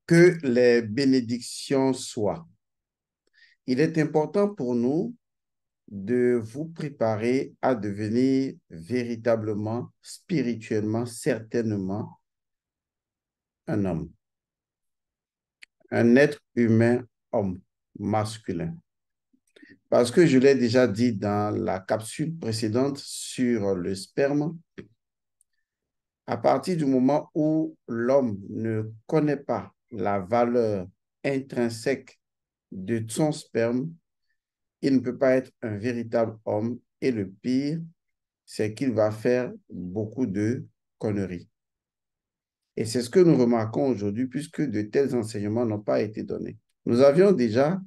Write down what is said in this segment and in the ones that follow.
Que les bénédictions soient. Il est important pour nous de vous préparer à devenir véritablement, spirituellement, certainement un homme, un être humain homme, masculin. Parce que je l'ai déjà dit dans la capsule précédente sur le sperme, à partir du moment où l'homme ne connaît pas la valeur intrinsèque de son sperme, il ne peut pas être un véritable homme. Et le pire, c'est qu'il va faire beaucoup de conneries. Et c'est ce que nous remarquons aujourd'hui, puisque de tels enseignements n'ont pas été donnés. Nous avions déjà,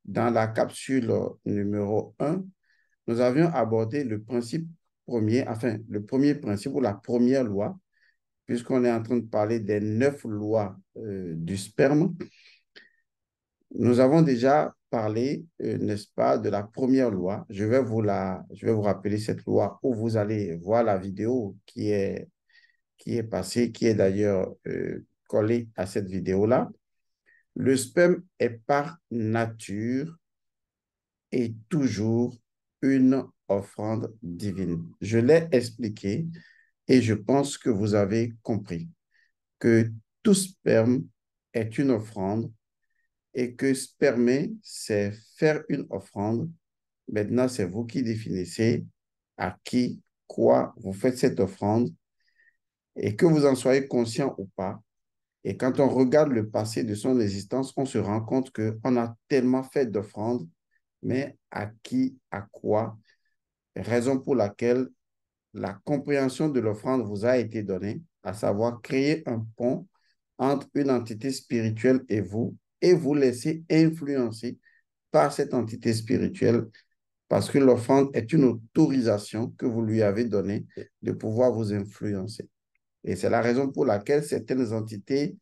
dans la capsule numéro 1, nous avions abordé le principe premier, enfin, le premier principe ou la première loi, puisqu'on est en train de parler des 9 lois du sperme. Nous avons déjà parlé, n'est-ce pas, de la première loi. Je vais vous rappeler cette loi où vous allez voir la vidéo qui est passée, qui est d'ailleurs collée à cette vidéo-là. Le sperme est par nature et toujours une offrande divine. Je l'ai expliqué et je pense que vous avez compris que tout sperme est une offrande et que spermer, c'est faire une offrande. Maintenant, c'est vous qui définissez à qui, quoi vous faites cette offrande et que vous en soyez conscient ou pas. Et quand on regarde le passé de son existence, on se rend compte qu'on a tellement fait d'offrandes, mais à qui, à quoi, raison pour laquelle la compréhension de l'offrande vous a été donnée, à savoir créer un pont entre une entité spirituelle et vous laisser influencer par cette entité spirituelle, parce que l'offrande est une autorisation que vous lui avez donnée de pouvoir vous influencer. Et c'est la raison pour laquelle certaines entités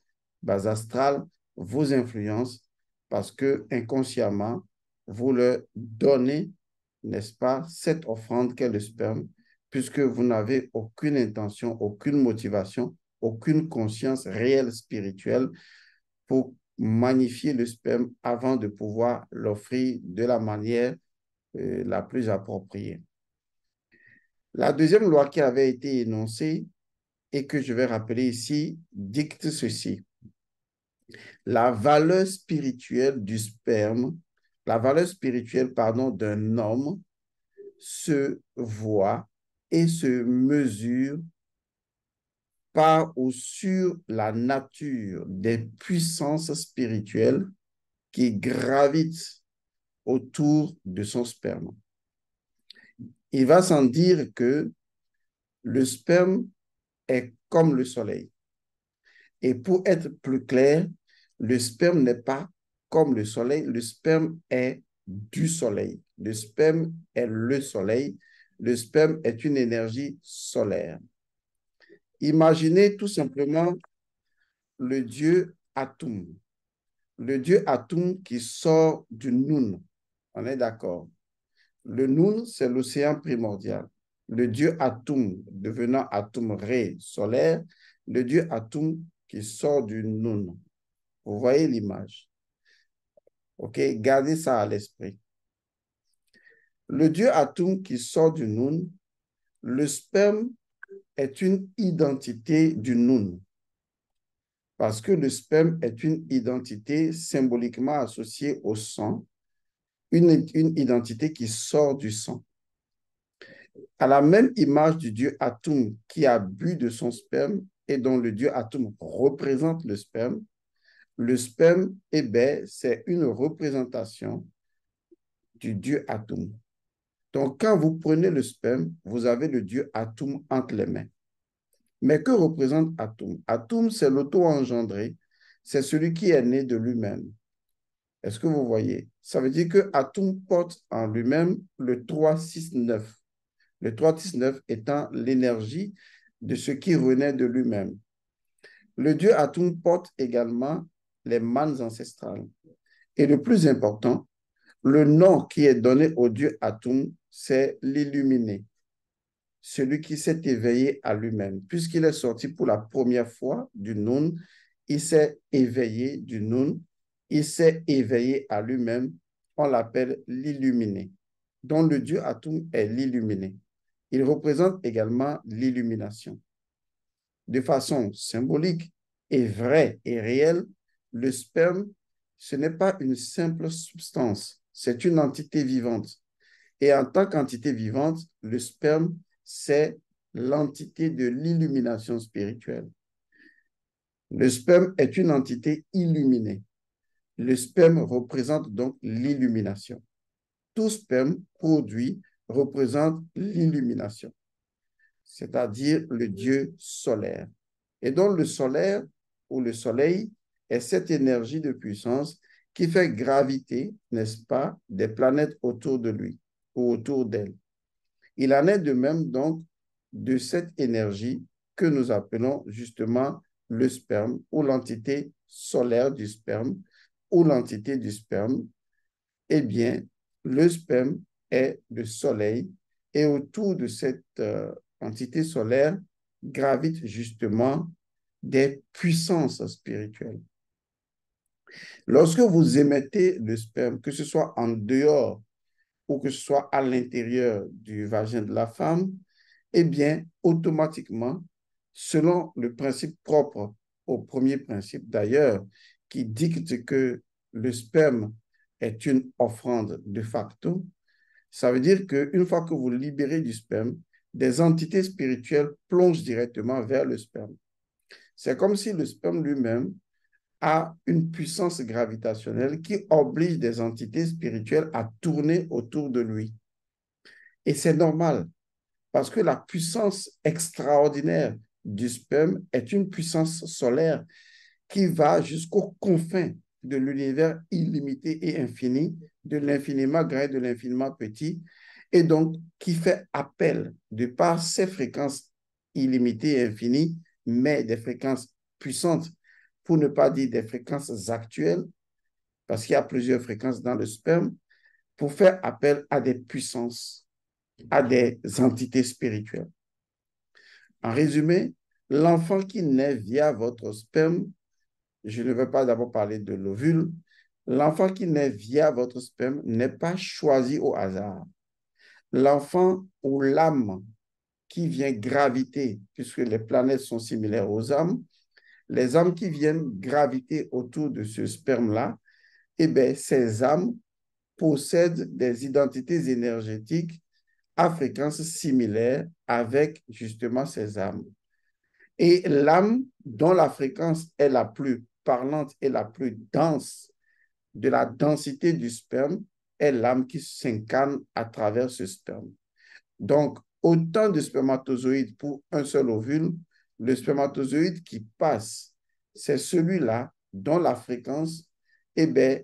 bas astrales vous influencent, parce que inconsciemment, vous leur donnez, n'est-ce pas, cette offrande qu'est le sperme, puisque vous n'avez aucune intention, aucune motivation, aucune conscience réelle spirituelle pour magnifier le sperme avant de pouvoir l'offrir de la manière la plus appropriée. La deuxième loi qui avait été énoncée et que je vais rappeler ici dicte ceci. La valeur spirituelle du sperme, la valeur spirituelle, pardon, d'un homme se voit et se mesure par ou sur la nature des puissances spirituelles qui gravitent autour de son sperme. Il va sans dire que le sperme est comme le soleil. Et pour être plus clair, le sperme n'est pas comme le soleil, le sperme est du soleil. Le sperme est le soleil. Le sperme est une énergie solaire. Imaginez tout simplement le dieu Atum. Le dieu Atum qui sort du Noun. On est d'accord. Le Noun, c'est l'océan primordial. Le dieu Atum devenant Atum Ré solaire, le dieu Atum qui sort du Noun. Vous voyez l'image. OK? Gardez ça à l'esprit. Le dieu Atum qui sort du Noun, le sperme est une identité du Noun. Parce que le sperme est une identité symboliquement associée au sang, une identité qui sort du sang. À la même image du dieu Atum qui a bu de son sperme et dont le dieu Atum représente le sperme, eh bien, c'est une représentation du dieu Atum. Donc, quand vous prenez le sperme, vous avez le dieu Atum entre les mains. Mais que représente Atum? Atum, c'est l'auto-engendré, c'est celui qui est né de lui-même. Est-ce que vous voyez? Ça veut dire que Atum porte en lui-même le 369. Le 369 étant l'énergie de ce qui renaît de lui-même. Le dieu Atum porte également les manes ancestrales. Et le plus important, le nom qui est donné au dieu Atum, c'est l'illuminé, celui qui s'est éveillé à lui-même. Puisqu'il est sorti pour la première fois du Noun, il s'est éveillé du Nun, il s'est éveillé à lui-même, on l'appelle l'illuminé, dont le Dieu Atum est l'illuminé. Il représente également l'illumination. De façon symbolique et vraie et réelle, le sperme, ce n'est pas une simple substance, c'est une entité vivante. Et en tant qu'entité vivante, le sperme, c'est l'entité de l'illumination spirituelle. Le sperme est une entité illuminée. Le sperme représente donc l'illumination. Tout sperme produit représente l'illumination, c'est-à-dire le Dieu solaire. Et donc le solaire ou le soleil est cette énergie de puissance qui fait graviter, n'est-ce pas, des planètes autour de lui ou autour d'elle. Il en est de même donc de cette énergie que nous appelons justement le sperme ou l'entité solaire du sperme ou l'entité du sperme. Eh bien, le sperme est le soleil et autour de cette entité solaire gravitent justement des puissances spirituelles. Lorsque vous émettez le sperme, que ce soit en dehors ou que ce soit à l'intérieur du vagin de la femme, eh bien, automatiquement, selon le principe propre au premier principe d'ailleurs, qui dicte que le sperme est une offrande de facto, ça veut dire qu'une fois que vous libérez du sperme, des entités spirituelles plongent directement vers le sperme. C'est comme si le sperme lui-même a une puissance gravitationnelle qui oblige des entités spirituelles à tourner autour de lui. Et c'est normal, parce que la puissance extraordinaire du sperme est une puissance solaire qui va jusqu'aux confins de l'univers illimité et infini, de l'infiniment grand et de l'infiniment petit, et donc qui fait appel, de par ses fréquences illimitées et infinies, mais des fréquences puissantes, pour ne pas dire des fréquences actuelles, parce qu'il y a plusieurs fréquences dans le sperme, pour faire appel à des puissances, à des entités spirituelles. En résumé, l'enfant qui naît via votre sperme, je ne vais pas d'abord parler de l'ovule, l'enfant qui naît via votre sperme n'est pas choisi au hasard. L'enfant ou l'âme qui vient graviter, puisque les planètes sont similaires aux âmes, les âmes qui viennent graviter autour de ce sperme-là, eh bien, ces âmes possèdent des identités énergétiques à fréquence similaire avec justement ces âmes. Et l'âme dont la fréquence est la plus parlante et la plus dense de la densité du sperme est l'âme qui s'incarne à travers ce sperme. Donc, autant de spermatozoïdes pour un seul ovule, le spermatozoïde qui passe, c'est celui-là dont la fréquence eh bien,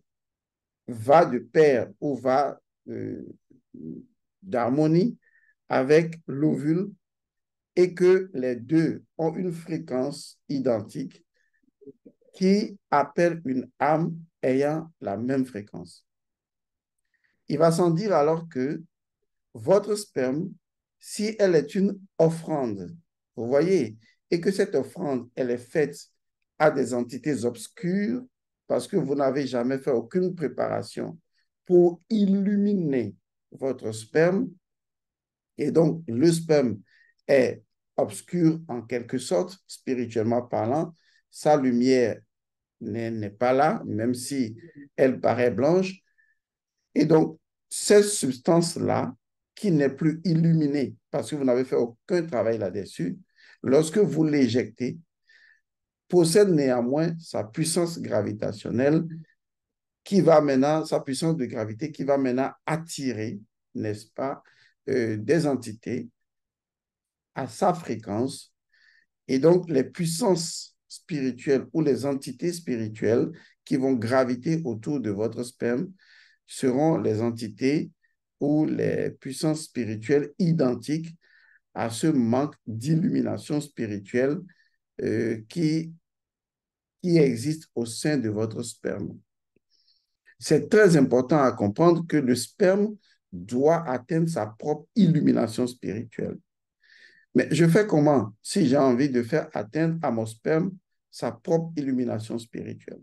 va de pair ou va d'harmonie avec l'ovule et que les deux ont une fréquence identique qui appelle une âme ayant la même fréquence. Il va sans dire alors que votre sperme, si elle est une offrande, vous voyez, et que cette offrande, elle est faite à des entités obscures parce que vous n'avez jamais fait aucune préparation pour illuminer votre sperme, et donc le sperme est obscur en quelque sorte, spirituellement parlant, sa lumière n'est pas là, même si elle paraît blanche. Et donc, cette substance-là, qui n'est plus illuminée parce que vous n'avez fait aucun travail là-dessus, lorsque vous l'éjectez, possède néanmoins sa puissance gravitationnelle qui va maintenant, sa puissance de gravité qui va maintenant attirer, n'est-ce pas, des entités à sa fréquence. Et donc, les puissances spirituelles ou les entités spirituelles qui vont graviter autour de votre sperme seront les entités ou les puissances spirituelles identiques à ce manque d'illumination spirituelle qui existe au sein de votre sperme. C'est très important à comprendre que le sperme doit atteindre sa propre illumination spirituelle. Mais je fais comment si j'ai envie de faire atteindre à mon sperme sa propre illumination spirituelle.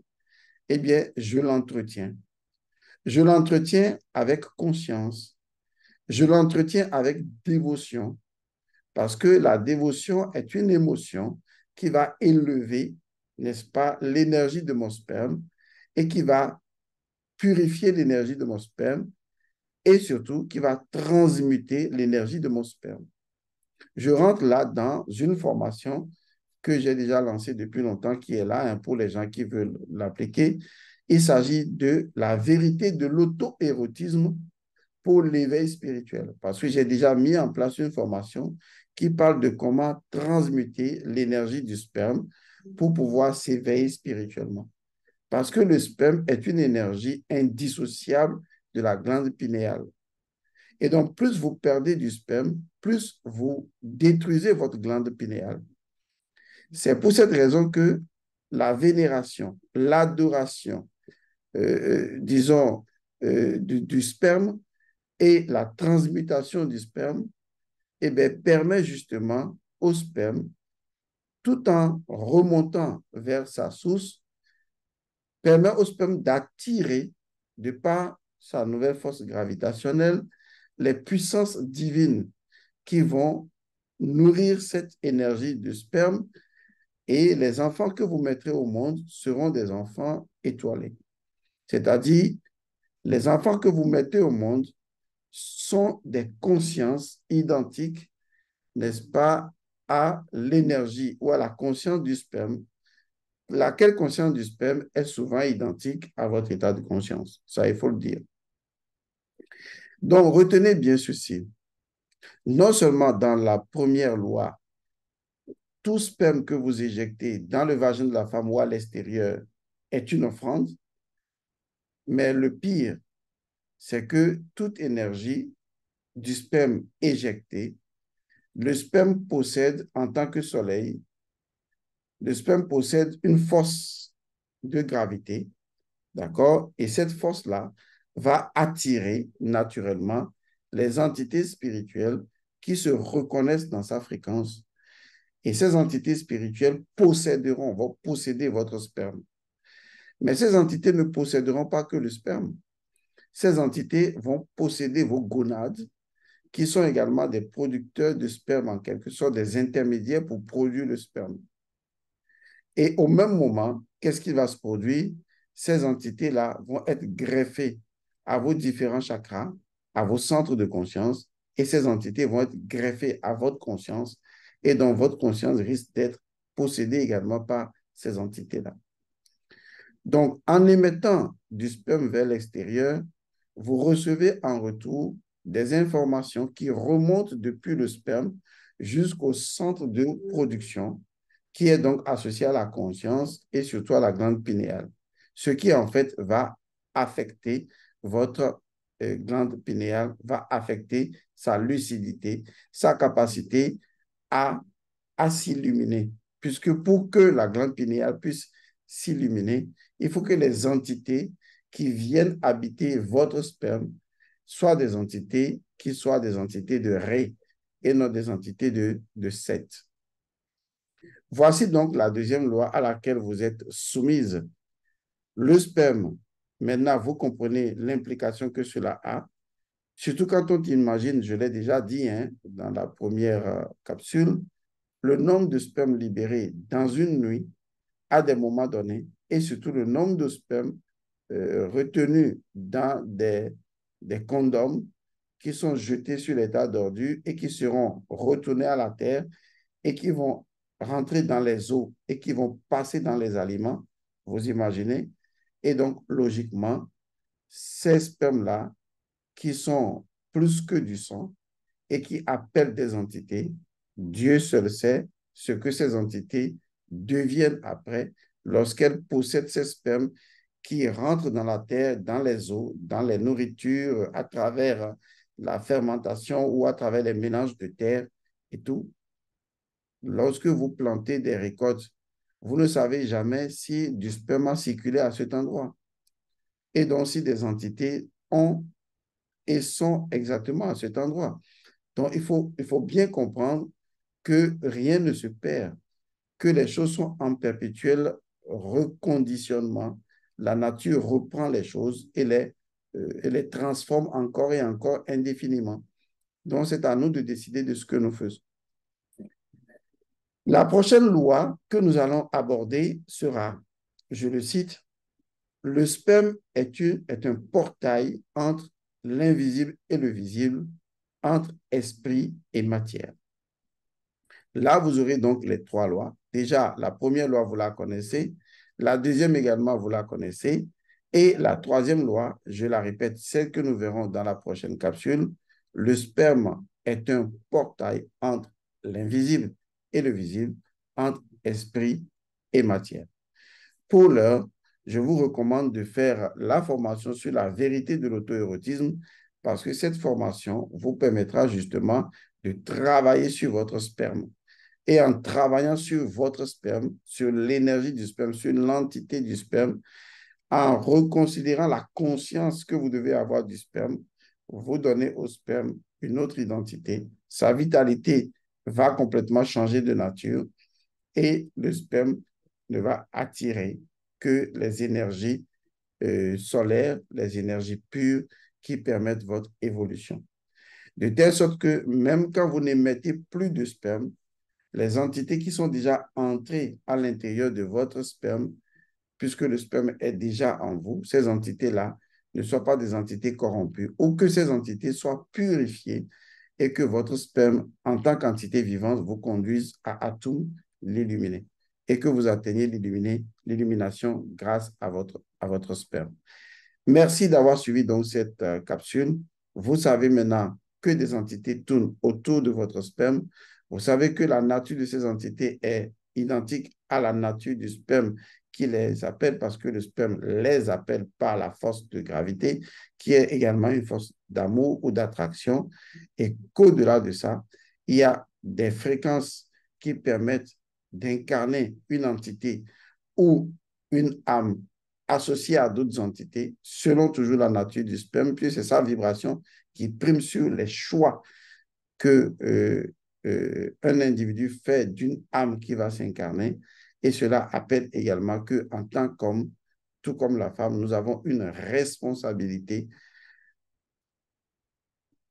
Eh bien, je l'entretiens. Je l'entretiens avec conscience. Je l'entretiens avec dévotion, parce que la dévotion est une émotion qui va élever, n'est-ce pas, l'énergie de mon sperme et qui va purifier l'énergie de mon sperme et surtout qui va transmuter l'énergie de mon sperme. Je rentre là dans une formation que j'ai déjà lancée depuis longtemps, qui est là pour les gens qui veulent l'appliquer. Il s'agit de la vérité de l'auto-érotisme pour l'éveil spirituel. Parce que j'ai déjà mis en place une formation qui parle de comment transmuter l'énergie du sperme pour pouvoir s'éveiller spirituellement. Parce que le sperme est une énergie indissociable de la glande pinéale. Et donc, plus vous perdez du sperme, plus vous détruisez votre glande pinéale. C'est pour cette raison que la vénération, l'adoration, disons, du sperme et la transmutation du sperme, eh bien, permet justement au sperme, tout en remontant vers sa source, permet au sperme d'attirer, de par sa nouvelle force gravitationnelle, les puissances divines qui vont nourrir cette énergie du sperme, et les enfants que vous mettrez au monde seront des enfants étoilés. C'est-à-dire, les enfants que vous mettez au monde sont des consciences identiques, n'est-ce pas, à l'énergie ou à la conscience du sperme, laquelle conscience du sperme est souvent identique à votre état de conscience. Ça, il faut le dire. Donc, retenez bien ceci. Non seulement dans la première loi, tout sperme que vous éjectez dans le vagin de la femme ou à l'extérieur est une offrande, mais le pire, c'est que toute énergie du sperme éjecté, le sperme possède en tant que soleil, le sperme possède une force de gravité, d'accord? Et cette force-là va attirer naturellement les entités spirituelles qui se reconnaissent dans sa fréquence. Et ces entités spirituelles vont posséder votre sperme. Mais ces entités ne posséderont pas que le sperme. Ces entités vont posséder vos gonades, qui sont également des producteurs de sperme, en quelque sorte des intermédiaires pour produire le sperme. Et au même moment, qu'est-ce qui va se produire? Ces entités-là vont être greffées à vos différents chakras, à vos centres de conscience, et ces entités vont être greffées à votre conscience, et donc votre conscience risque d'être possédée également par ces entités-là. Donc, en émettant du sperme vers l'extérieur, vous recevez en retour des informations qui remontent depuis le sperme jusqu'au centre de production, qui est donc associé à la conscience et surtout à la glande pinéale, ce qui en fait va affecter votre glande pinéale, va affecter sa lucidité, sa capacité à, à s'illuminer, puisque pour que la glande pinéale puisse s'illuminer, il faut que les entités qui viennent habiter votre sperme soient des entités qui soient des entités de Ré et non des entités de Seth. Voici donc la deuxième loi à laquelle vous êtes soumise. Le sperme, maintenant vous comprenez l'implication que cela a, surtout quand on imagine, je l'ai déjà dit dans la première capsule, le nombre de spermes libérés dans une nuit à des moments donnés et surtout le nombre de spermes retenus dans des condoms qui sont jetés sur les tas d'ordures et qui seront retournés à la terre et qui vont rentrer dans les eaux et qui vont passer dans les aliments, vous imaginez. Et donc, logiquement, ces spermes-là, qui sont plus que du sang et qui appellent des entités, Dieu seul sait ce que ces entités deviennent après lorsqu'elles possèdent ces spermes qui rentrent dans la terre, dans les eaux, dans les nourritures, à travers la fermentation ou à travers les mélanges de terre et tout. Lorsque vous plantez des récoltes, vous ne savez jamais si du sperme a circulé à cet endroit. Et donc, si des entités ont et sont exactement à cet endroit. Donc, il faut bien comprendre que rien ne se perd, que les choses sont en perpétuel reconditionnement. La nature reprend les choses et les transforme encore et encore indéfiniment. Donc, c'est à nous de décider de ce que nous faisons. La prochaine loi que nous allons aborder sera, je le cite, le sperme est un portail entre l'invisible et le visible, entre esprit et matière. Là, vous aurez donc les trois lois. Déjà, la première loi, vous la connaissez. La deuxième également, vous la connaissez. Et la troisième loi, je la répète, celle que nous verrons dans la prochaine capsule, le sperme est un portail entre l'invisible et le visible, entre esprit et matière. Pour l'heure, je vous recommande de faire la formation sur la vérité de l'auto-érotisme parce que cette formation vous permettra justement de travailler sur votre sperme. Et en travaillant sur votre sperme, sur l'énergie du sperme, sur l'entité du sperme, en reconsidérant la conscience que vous devez avoir du sperme, vous donnez au sperme une autre identité. Sa vitalité va complètement changer de nature et le sperme ne va attirer que les énergies solaires, les énergies pures qui permettent votre évolution. De telle sorte que même quand vous n'émettez plus de sperme, les entités qui sont déjà entrées à l'intérieur de votre sperme, puisque le sperme est déjà en vous, ces entités-là ne soient pas des entités corrompues ou que ces entités soient purifiées et que votre sperme, en tant qu'entité vivante, vous conduise à tout l'illuminer et que vous atteigniez l'illumination grâce à votre sperme. Merci d'avoir suivi donc cette capsule. Vous savez maintenant que des entités tournent autour de votre sperme. Vous savez que la nature de ces entités est identique à la nature du sperme qui les appelle parce que le sperme les appelle par la force de gravité qui est également une force d'amour ou d'attraction et qu'au-delà de ça, il y a des fréquences qui permettent d'incarner une entité ou une âme associée à d'autres entités selon toujours la nature du sperme, puis c'est sa vibration qui prime sur les choix que un individu fait d'une âme qui va s'incarner. Et cela appelle également que en tant qu'homme, tout comme la femme, nous avons une responsabilité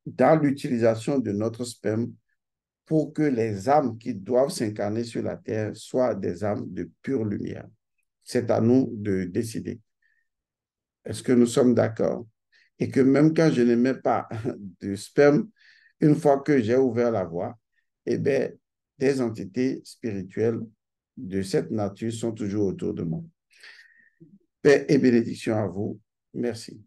dans l'utilisation de notre sperme pour que les âmes qui doivent s'incarner sur la terre soient des âmes de pure lumière. C'est à nous de décider. Est-ce que nous sommes d'accord? Et que même quand je ne mets pas de sperme, une fois que j'ai ouvert la voie, eh bien, des entités spirituelles de cette nature sont toujours autour de moi. Paix et bénédiction à vous. Merci.